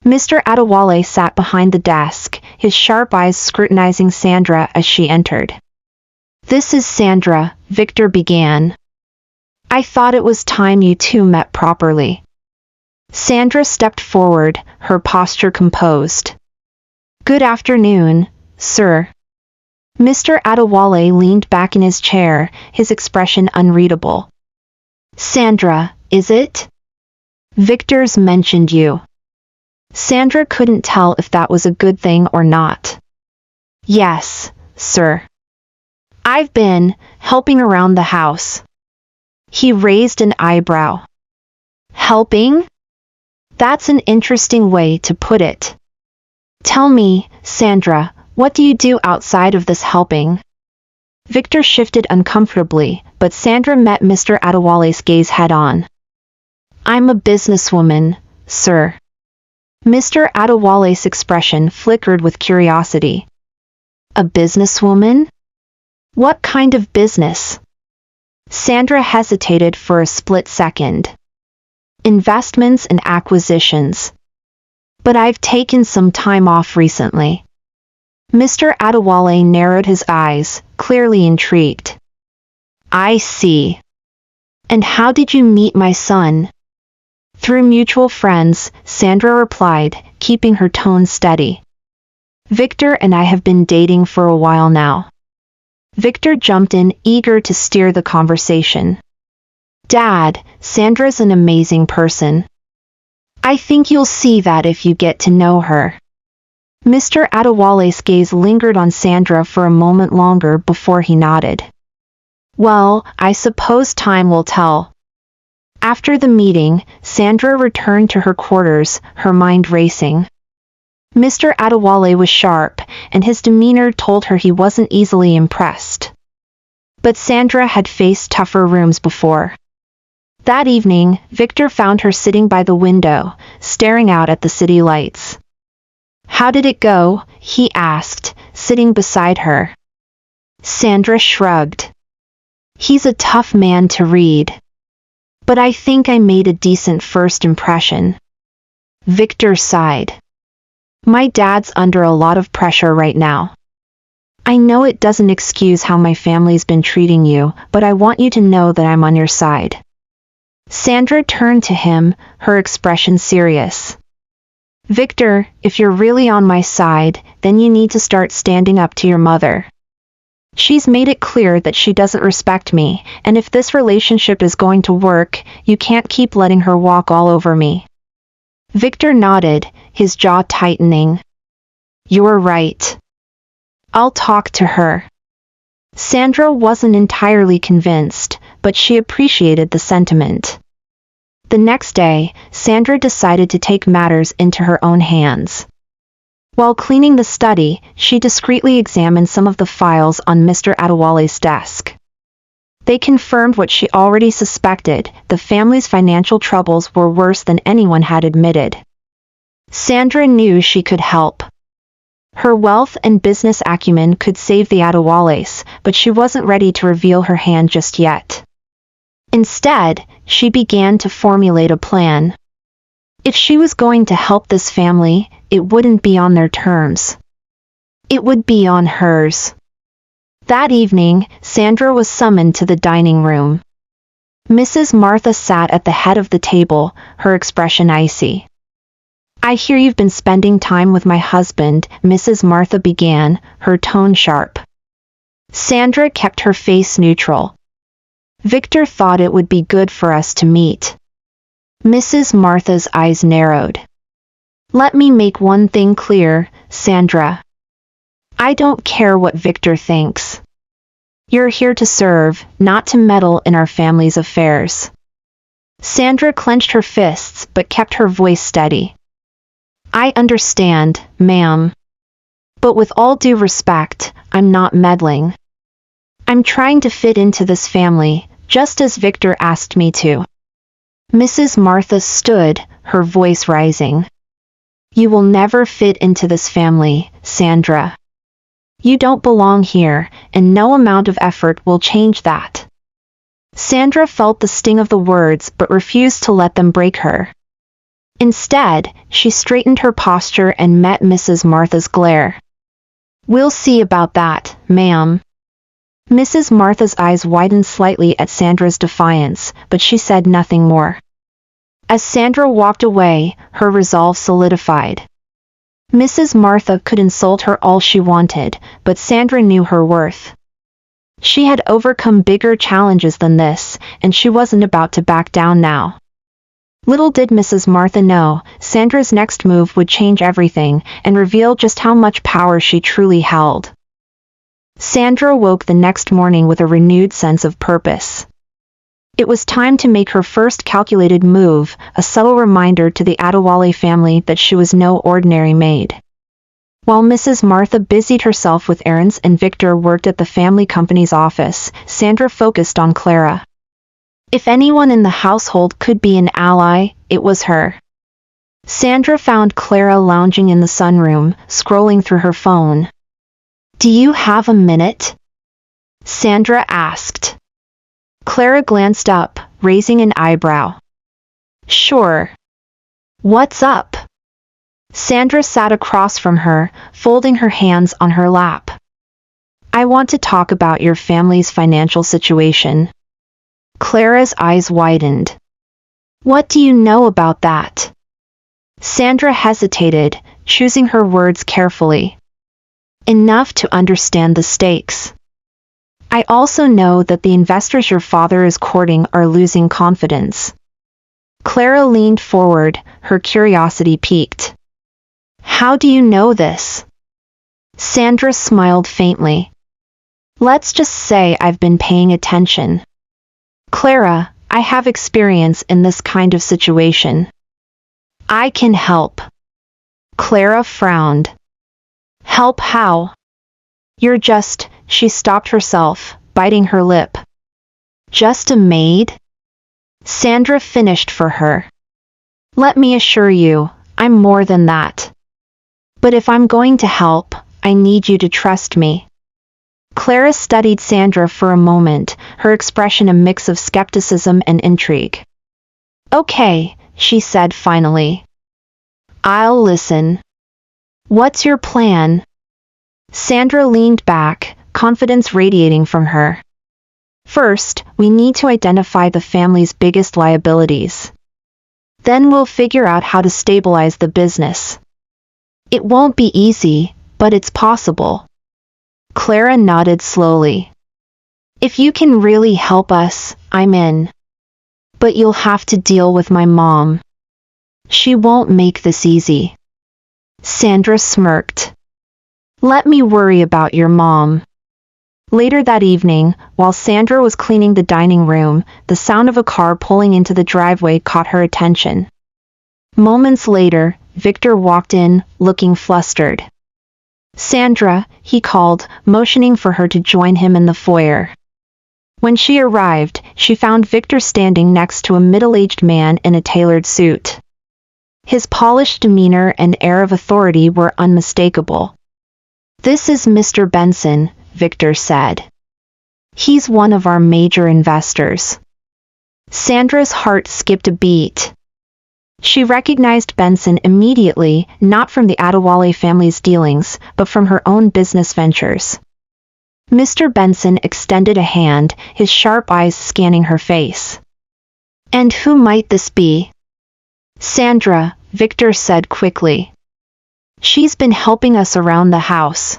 Mr. Adewale sat behind the desk, his sharp eyes scrutinizing Sandra as she entered. "This is Sandra," Victor began. "I thought it was time you two met properly." Sandra stepped forward, her posture composed. "Good afternoon, sir." Mr. Adewale leaned back in his chair, his expression unreadable. "Sandra, is it? Victor's mentioned you." Sandra couldn't tell if that was a good thing or not. "Yes, sir. I've been helping around the house." He raised an eyebrow. "Helping? That's an interesting way to put it. Tell me, Sandra, what do you do outside of this helping?" Victor shifted uncomfortably, but Sandra met Mr. Adewale's gaze head-on. "I'm a businesswoman, sir." Mr. Adewale's expression flickered with curiosity. "A businesswoman? What kind of business?" Sandra hesitated for a split second. "Investments and acquisitions." But I've taken some time off recently. Mr. Adewale narrowed his eyes, clearly intrigued. I see. And how did you meet my son? Through mutual friends, Sandra replied, keeping her tone steady. Victor and I have been dating for a while now. Victor jumped in, eager to steer the conversation. Dad, Sandra's an amazing person. I think you'll see that if you get to know her. Mr. Adewale's gaze lingered on Sandra for a moment longer before he nodded. Well, I suppose time will tell. After the meeting, Sandra returned to her quarters, her mind racing. Mr. Adewale was sharp, and his demeanor told her he wasn't easily impressed. But Sandra had faced tougher rooms before. That evening, Victor found her sitting by the window, staring out at the city lights. How did it go? He asked, sitting beside her. Sandra shrugged. He's a tough man to read. But I think I made a decent first impression. Victor sighed. My dad's under a lot of pressure right now. I know it doesn't excuse how my family's been treating you, but I want you to know that I'm on your side. Sandra turned to him, her expression serious. Victor, if you're really on my side, then you need to start standing up to your mother. She's made it clear that she doesn't respect me, and if this relationship is going to work, you can't keep letting her walk all over me. Victor nodded, his jaw tightening. You're right. I'll talk to her. Sandra wasn't entirely convinced, but she appreciated the sentiment. The next day, Sandra decided to take matters into her own hands. While cleaning the study, she discreetly examined some of the files on Mr. Adewale's desk. They confirmed what she already suspected: the family's financial troubles were worse than anyone had admitted. Sandra knew she could help. Her wealth and business acumen could save the Adewales, but she wasn't ready to reveal her hand just yet. Instead, she began to formulate a plan. If she was going to help this family, it wouldn't be on their terms. It would be on hers. That evening, Sandra was summoned to the dining room. Mrs. Martha sat at the head of the table, her expression icy. I hear you've been spending time with my husband, Mrs. Martha began, her tone sharp. Sandra kept her face neutral. Victor thought it would be good for us to meet. Mrs. Martha's eyes narrowed. Let me make one thing clear, Sandra. I don't care what Victor thinks. You're here to serve, not to meddle in our family's affairs. Sandra clenched her fists but kept her voice steady. I understand, ma'am. But with all due respect, I'm not meddling. I'm trying to fit into this family, just as Victor asked me to. Mrs. Martha stood, her voice rising. You will never fit into this family, Sandra. You don't belong here, and no amount of effort will change that. Sandra felt the sting of the words but refused to let them break her. Instead, she straightened her posture and met Mrs. Martha's glare. We'll see about that, ma'am. Mrs. Martha's eyes widened slightly at Sandra's defiance, but she said nothing more. As Sandra walked away, her resolve solidified. Mrs. Martha could insult her all she wanted, but Sandra knew her worth. She had overcome bigger challenges than this, and she wasn't about to back down now. Little did Mrs. Martha know, Sandra's next move would change everything and reveal just how much power she truly held. Sandra woke the next morning with a renewed sense of purpose. It was time to make her first calculated move, a subtle reminder to the Adewale family that she was no ordinary maid. While Mrs. Martha busied herself with errands and Victor worked at the family company's office, Sandra focused on Clara. If anyone in the household could be an ally, it was her. Sandra found Clara lounging in the sunroom, scrolling through her phone. Do you have a minute? Sandra asked. Clara glanced up, raising an eyebrow. Sure. What's up? Sandra sat across from her, folding her hands on her lap. I want to talk about your family's financial situation. Clara's eyes widened. What do you know about that? Sandra hesitated, choosing her words carefully. Enough to understand the stakes. I also know that the investors your father is courting are losing confidence. Clara leaned forward, her curiosity piqued. How do you know this? Sandra smiled faintly. Let's just say I've been paying attention. Clara, I have experience in this kind of situation. I can help. Clara frowned. Help how? You're just, she stopped herself, biting her lip. Just a maid? Sandra finished for her. Let me assure you, I'm more than that. But if I'm going to help, I need you to trust me. Clara studied Sandra for a moment, her expression a mix of skepticism and intrigue. Okay, she said finally. I'll listen. What's your plan? Sandra leaned back, confidence radiating from her. First, we need to identify the family's biggest liabilities. Then we'll figure out how to stabilize the business. It won't be easy, but it's possible. Clara nodded slowly. If you can really help us, I'm in. But you'll have to deal with my mom. She won't make this easy. Sandra smirked. Let me worry about your mom. Later that evening, while Sandra was cleaning the dining room, the sound of a car pulling into the driveway caught her attention. Moments later, Victor walked in, looking flustered. Sandra, he called, motioning for her to join him in the foyer. When she arrived, she found Victor standing next to a middle-aged man in a tailored suit. His polished demeanor and air of authority were unmistakable. This is Mr. Benson, Victor said. He's one of our major investors. Sandra's heart skipped a beat. She recognized Benson immediately, not from the Adewale family's dealings, but from her own business ventures. Mr. Benson extended a hand, his sharp eyes scanning her face. And who might this be? Sandra, Victor said quickly. She's been helping us around the house.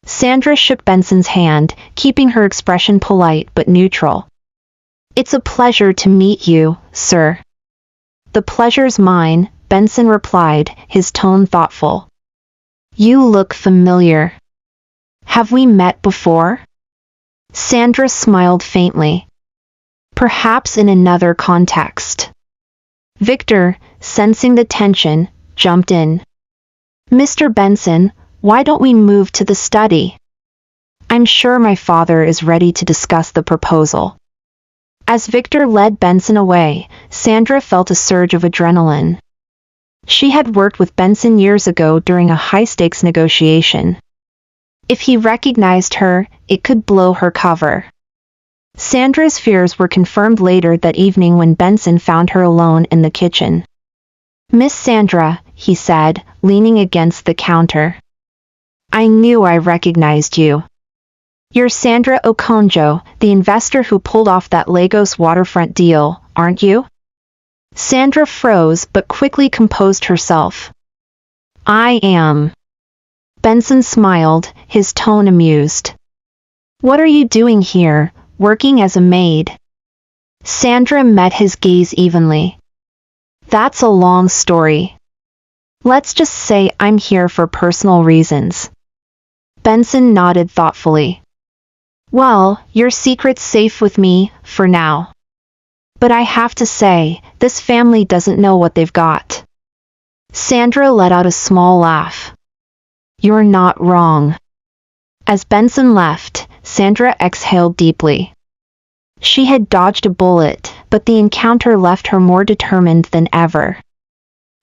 Sandra shook Benson's hand, keeping her expression polite but neutral. It's a pleasure to meet you, sir. The pleasure's mine, Benson replied, his tone thoughtful. You look familiar. Have we met before? Sandra smiled faintly. Perhaps in another context. Victor, sensing the tension, jumped in. Mr. Benson, why don't we move to the study? I'm sure my father is ready to discuss the proposal. As Victor led Benson away, Sandra felt a surge of adrenaline. She had worked with Benson years ago during a high-stakes negotiation. If he recognized her, it could blow her cover. Sandra's fears were confirmed later that evening when Benson found her alone in the kitchen. Miss Sandra, he said, leaning against the counter. I knew I recognized you. You're Sandra Okonjo, the investor who pulled off that Lagos waterfront deal, aren't you? Sandra froze but quickly composed herself. I am. Benson smiled, his tone amused. What are you doing here, working as a maid? Sandra met his gaze evenly. That's a long story. Let's just say I'm here for personal reasons. Benson nodded thoughtfully. Well, your secret's safe with me, for now. But I have to say, this family doesn't know what they've got. Sandra let out a small laugh. You're not wrong. As Benson left, Sandra exhaled deeply. She had dodged a bullet, but the encounter left her more determined than ever.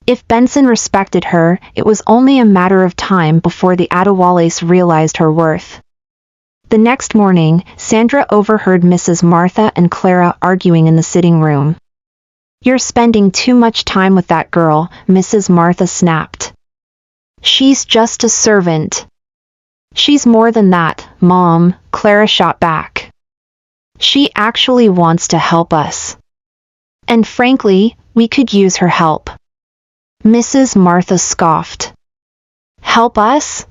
If Benson respected her, it was only a matter of time before the Adewales realized her worth. The next morning, Sandra overheard Mrs. Martha and Clara arguing in the sitting room. You're spending too much time with that girl, Mrs. Martha snapped. She's just a servant. She's more than that, Mom, Clara shot back. She actually wants to help us. And frankly, we could use her help. Mrs. Martha scoffed. Help us?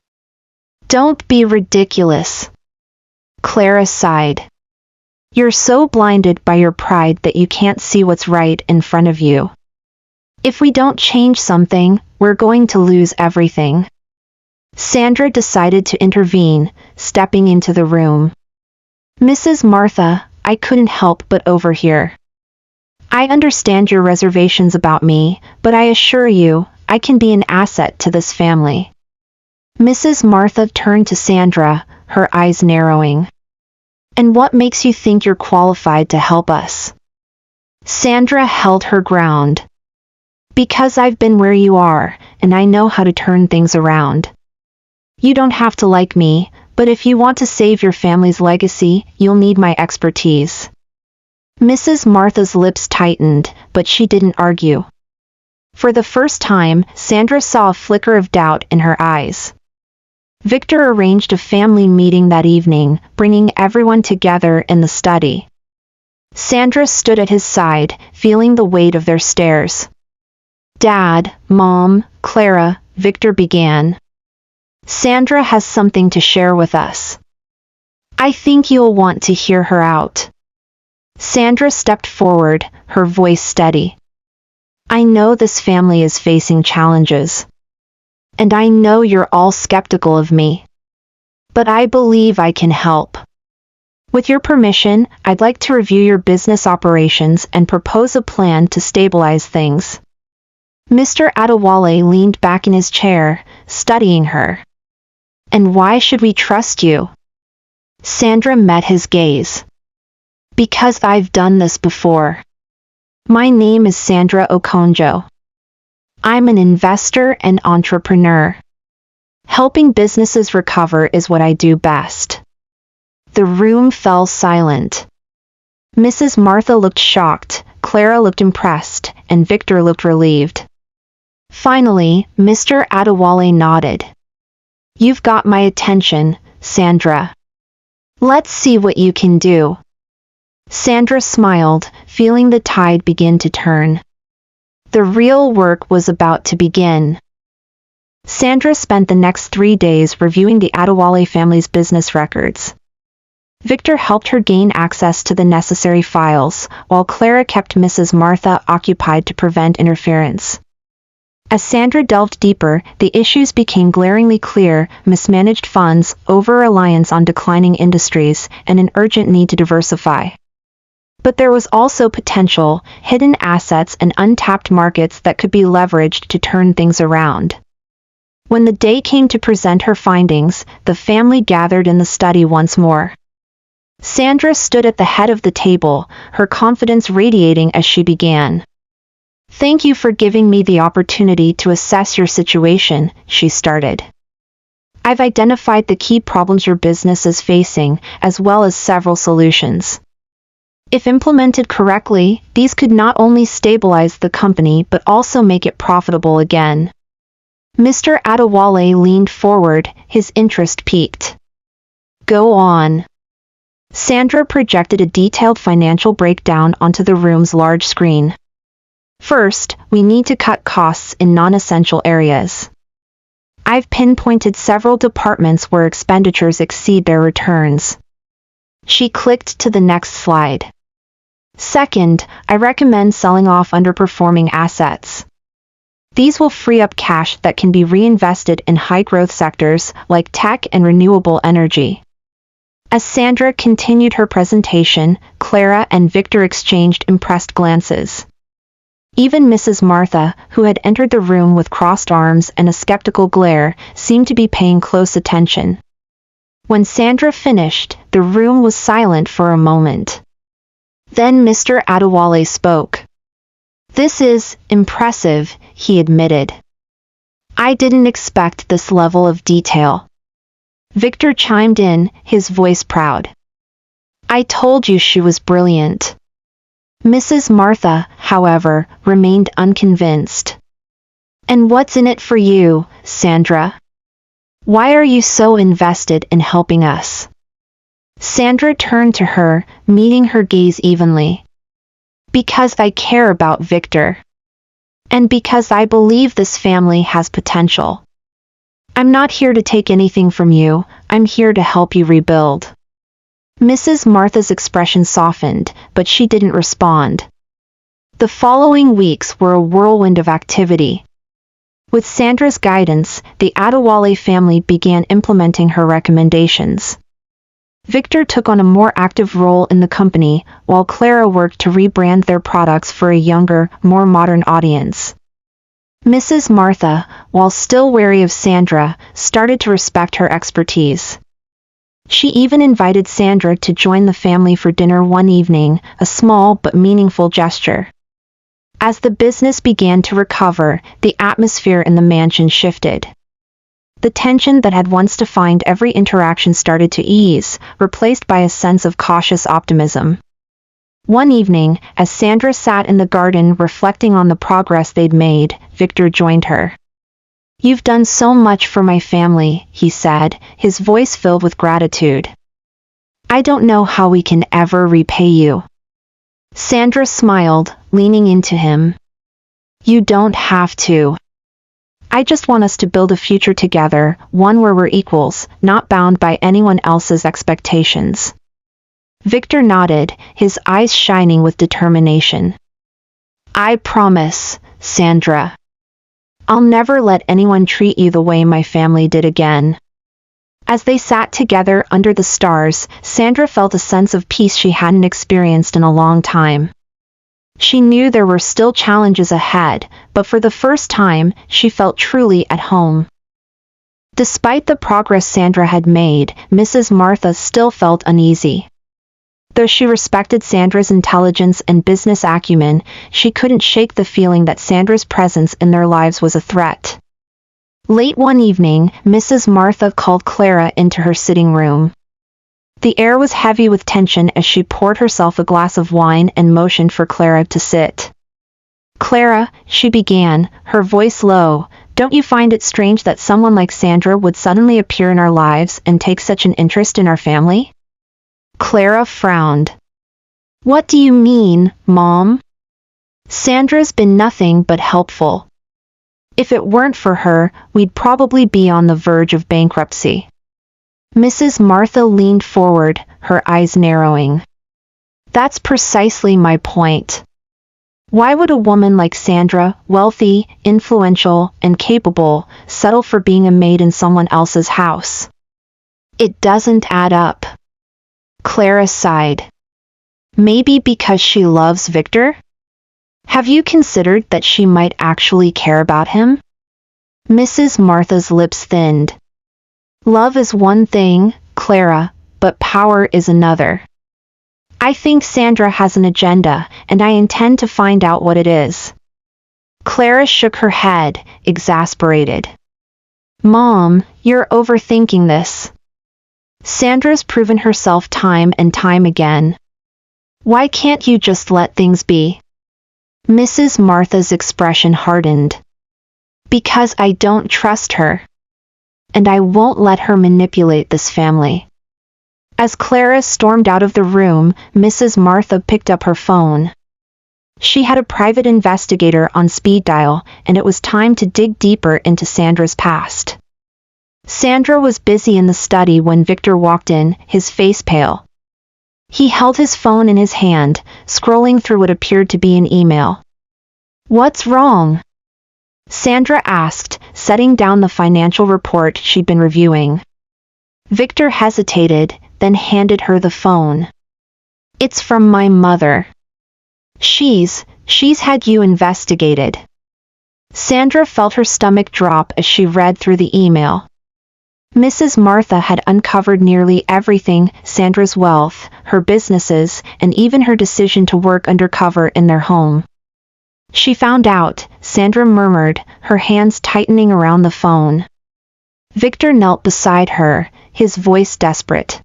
Don't be ridiculous. Clara sighed. You're so blinded by your pride that you can't see what's right in front of you. If we don't change something, we're going to lose everything. Sandra decided to intervene, stepping into the room. Mrs. Martha, I couldn't help but overhear. I understand your reservations about me, but I assure you, I can be an asset to this family. Mrs. Martha turned to Sandra, her eyes narrowing. And what makes you think you're qualified to help us? Sandra held her ground. Because I've been where you are, and I know how to turn things around. You don't have to like me, but if you want to save your family's legacy, you'll need my expertise. Mrs. Martha's lips tightened, but she didn't argue. For the first time, Sandra saw a flicker of doubt in her eyes. Victor arranged a family meeting that evening, bringing everyone together in the study. Sandra stood at his side, feeling the weight of their stares. Dad, Mom, Clara, Victor began. Sandra has something to share with us. I think you'll want to hear her out. Sandra stepped forward, her voice steady. I know this family is facing challenges. And I know you're all skeptical of me. But I believe I can help. With your permission, I'd like to review your business operations and propose a plan to stabilize things. Mr. Adewale leaned back in his chair, studying her. And why should we trust you? Sandra met his gaze. Because I've done this before. My name is Sandra Okonjo. I'm an investor and entrepreneur. Helping businesses recover is what I do best. The room fell silent. Mrs. Martha looked shocked, Clara looked impressed, and Victor looked relieved. Finally, Mr. Adewale nodded. You've got my attention, Sandra. Let's see what you can do. Sandra smiled, feeling the tide begin to turn. The real work was about to begin. Sandra spent the next 3 days reviewing the Adewale family's business records. Victor helped her gain access to the necessary files, while Clara kept Mrs. Martha occupied to prevent interference. As Sandra delved deeper, the issues became glaringly clear: mismanaged funds, over-reliance on declining industries, and an urgent need to diversify. But there was also potential, hidden assets and untapped markets that could be leveraged to turn things around. When the day came to present her findings, the family gathered in the study once more. Sandra stood at the head of the table, her confidence radiating as she began. Thank you for giving me the opportunity to assess your situation, she started. I've identified the key problems your business is facing, as well as several solutions. If implemented correctly, these could not only stabilize the company but also make it profitable again. Mr. Adewale leaned forward, his interest piqued. Go on. Sandra projected a detailed financial breakdown onto the room's large screen. First, we need to cut costs in non-essential areas. I've pinpointed several departments where expenditures exceed their returns. She clicked to the next slide. Second, I recommend selling off underperforming assets. These will free up cash that can be reinvested in high-growth sectors like tech and renewable energy. As Sandra continued her presentation, Clara and Victor exchanged impressed glances. Even Mrs. Martha, who had entered the room with crossed arms and a skeptical glare, seemed to be paying close attention. When Sandra finished, the room was silent for a moment. Then Mr. Adewale spoke. This is impressive, he admitted. I didn't expect this level of detail. Victor chimed in, his voice proud. I told you she was brilliant. Mrs. Martha, however, remained unconvinced. And what's in it for you, Sandra? Why are you so invested in helping us? Sandra turned to her, meeting her gaze evenly. Because I care about Victor. And because I believe this family has potential. I'm not here to take anything from you, I'm here to help you rebuild. Mrs. Martha's expression softened, but she didn't respond. The following weeks were a whirlwind of activity. With Sandra's guidance, the Adewale family began implementing her recommendations. Victor took on a more active role in the company, while Clara worked to rebrand their products for a younger, more modern audience. Mrs. Martha, while still wary of Sandra, started to respect her expertise. She even invited Sandra to join the family for dinner one evening, a small but meaningful gesture. As the business began to recover, the atmosphere in the mansion shifted. The tension that had once defined every interaction started to ease, replaced by a sense of cautious optimism. One evening, as Sandra sat in the garden reflecting on the progress they'd made, Victor joined her. "You've done so much for my family," he said, his voice filled with gratitude. "I don't know how we can ever repay you." Sandra smiled, leaning into him. "You don't have to. I just want us to build a future together, one where we're equals, not bound by anyone else's expectations." Victor nodded, his eyes shining with determination. "I promise, Sandra. I'll never let anyone treat you the way my family did again." As they sat together under the stars, Sandra felt a sense of peace she hadn't experienced in a long time. She knew there were still challenges ahead, but for the first time, she felt truly at home. Despite the progress Sandra had made, Mrs. Martha still felt uneasy. Though she respected Sandra's intelligence and business acumen, she couldn't shake the feeling that Sandra's presence in their lives was a threat. Late one evening, Mrs. Martha called Clara into her sitting room. The air was heavy with tension as she poured herself a glass of wine and motioned for Clara to sit. "Clara," she began, her voice low, "don't you find it strange that someone like Sandra would suddenly appear in our lives and take such an interest in our family?" Clara frowned. "What do you mean, Mom? Sandra's been nothing but helpful. If it weren't for her, we'd probably be on the verge of bankruptcy." Mrs. Martha leaned forward, her eyes narrowing. "That's precisely my point. Why would a woman like Sandra, wealthy, influential, and capable, settle for being a maid in someone else's house? It doesn't add up." Clara sighed. "Maybe because she loves Victor? Have you considered that she might actually care about him?" Mrs. Martha's lips thinned. "Love is one thing, Clara, but power is another. I think Sandra has an agenda, and I intend to find out what it is." Clara shook her head, exasperated. "Mom, you're overthinking this. Sandra's proven herself time and time again. Why can't you just let things be?" Mrs. Martha's expression hardened. "Because I don't trust her. And I won't let her manipulate this family." As Clara stormed out of the room, Mrs. Martha picked up her phone. She had a private investigator on speed dial, and it was time to dig deeper into Sandra's past. Sandra was busy in the study when Victor walked in, his face pale. He held his phone in his hand, scrolling through what appeared to be an email. "What's wrong?" Sandra asked, setting down the financial report she'd been reviewing. Victor hesitated, then handed her the phone. "It's from my mother. She's had you investigated." Sandra felt her stomach drop as she read through the email. Mrs. Martha had uncovered nearly everything: Sandra's wealth, her businesses, and even her decision to work undercover in their home. "She found out," Sandra murmured, her hands tightening around the phone. Victor knelt beside her, his voice desperate.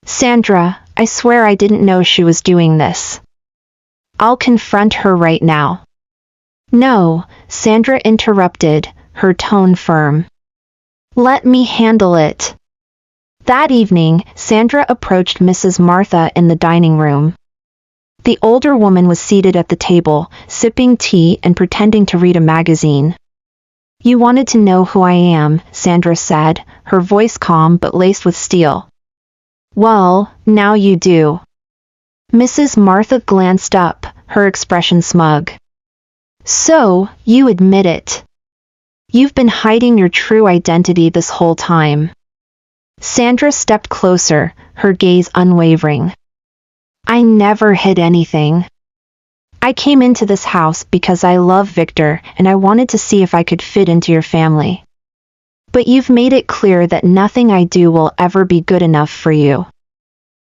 "Sandra, I swear I didn't know she was doing this. I'll confront her right now." No, Sandra interrupted, her tone firm. Let me handle it. That evening, Sandra approached Mrs. Martha in the dining room. The older woman was seated at the table, sipping tea and pretending to read a magazine. You wanted to know who I am, Sandra said, her voice calm but laced with steel. Well, now you do. Mrs. Martha glanced up, her expression smug. So, you admit it. You've been hiding your true identity this whole time. Sandra stepped closer, her gaze unwavering. I never hid anything. I came into this house because I love Victor and I wanted to see if I could fit into your family. But you've made it clear that nothing I do will ever be good enough for you.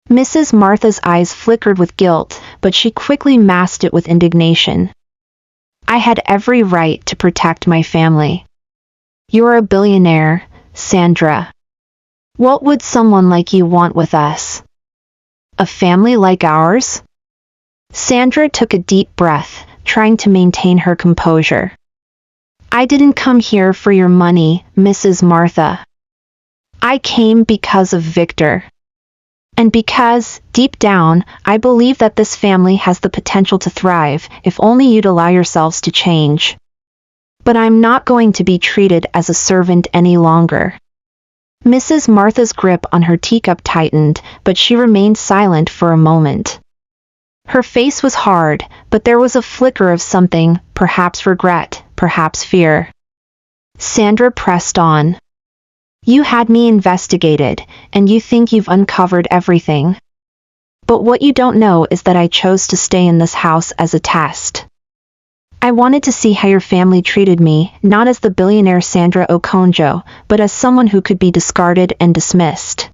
Mrs. Martha's eyes flickered with guilt, but she quickly masked it with indignation. I had every right to protect my family. You're a billionaire, Sandra. What would someone like you want with us? A family like ours? Sandra took a deep breath, trying to maintain her composure. I didn't come here for your money, Mrs. Martha. I came because of Victor. And because, deep down, I believe that this family has the potential to thrive if only you'd allow yourselves to change. But I'm not going to be treated as a servant any longer. Mrs. Martha's grip on her teacup tightened, but she remained silent for a moment. Her face was hard, but there was a flicker of something, perhaps regret, perhaps fear. Sandra pressed on. You had me investigated, and you think you've uncovered everything. But what you don't know is that I chose to stay in this house as a test. I wanted to see how your family treated me, not as the billionaire Sandra Okonjo, but as someone who could be discarded and dismissed.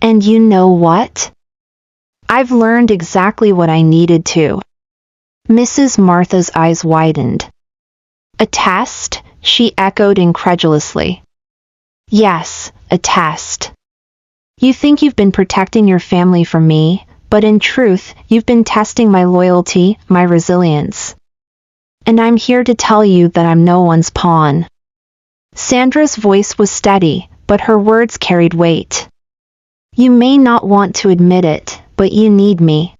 And you know what? I've learned exactly what I needed to. Mrs. Martha's eyes widened. A test? She echoed incredulously. Yes, a test. You think you've been protecting your family from me, but in truth, you've been testing my loyalty, my resilience. And I'm here to tell you that I'm no one's pawn. Sandra's voice was steady, but her words carried weight. You may not want to admit it, but you need me.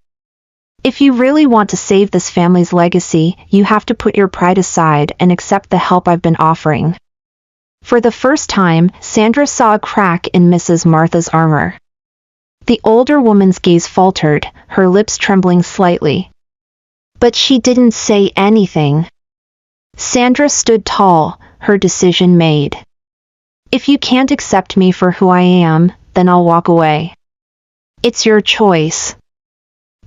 If you really want to save this family's legacy, you have to put your pride aside and accept the help I've been offering. For the first time, Sandra saw a crack in Mrs. Martha's armor. The older woman's gaze faltered, her lips trembling slightly. But she didn't say anything. Sandra stood tall, her decision made. If you can't accept me for who I am, then I'll walk away. It's your choice.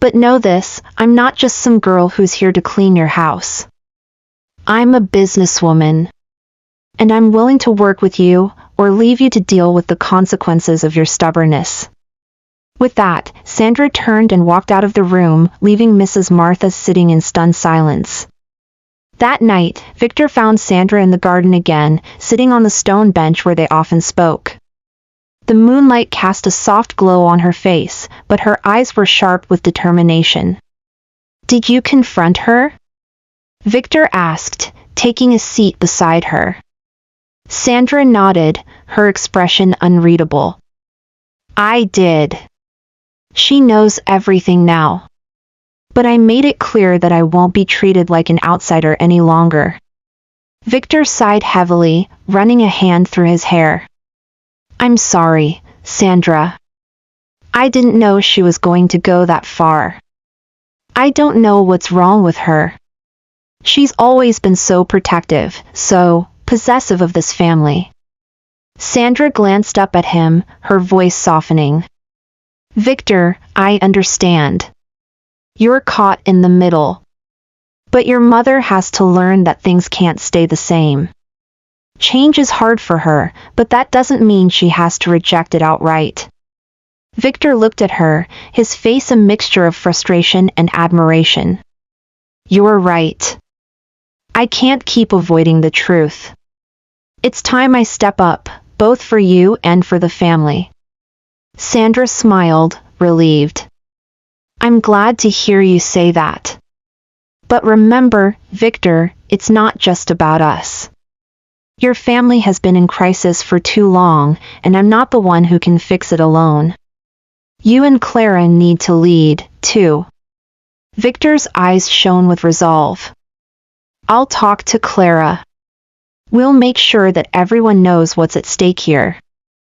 But know this, I'm not just some girl who's here to clean your house. I'm a businesswoman. And I'm willing to work with you, or leave you to deal with the consequences of your stubbornness. With that, Sandra turned and walked out of the room, leaving Mrs. Martha sitting in stunned silence. That night, Victor found Sandra in the garden again, sitting on the stone bench where they often spoke. The moonlight cast a soft glow on her face, but her eyes were sharp with determination. Did you confront her? Victor asked, taking a seat beside her. Sandra nodded, her expression unreadable. I did. She knows everything now. But I made it clear that I won't be treated like an outsider any longer. Victor sighed heavily, running a hand through his hair. I'm sorry, Sandra. I didn't know she was going to go that far. I don't know what's wrong with her. She's always been so protective, so possessive of this family. Sandra glanced up at him, her voice softening. Victor, I understand. You're caught in the middle. But your mother has to learn that things can't stay the same. Change is hard for her, but that doesn't mean she has to reject it outright. Victor looked at her, his face a mixture of frustration and admiration. You're right. I can't keep avoiding the truth. It's time I step up, both for you and for the family. Sandra smiled, relieved. I'm glad to hear you say that. But remember, Victor, it's not just about us. Your family has been in crisis for too long, and I'm not the one who can fix it alone. You and Clara need to lead, too. Victor's eyes shone with resolve. I'll talk to Clara. We'll make sure that everyone knows what's at stake here.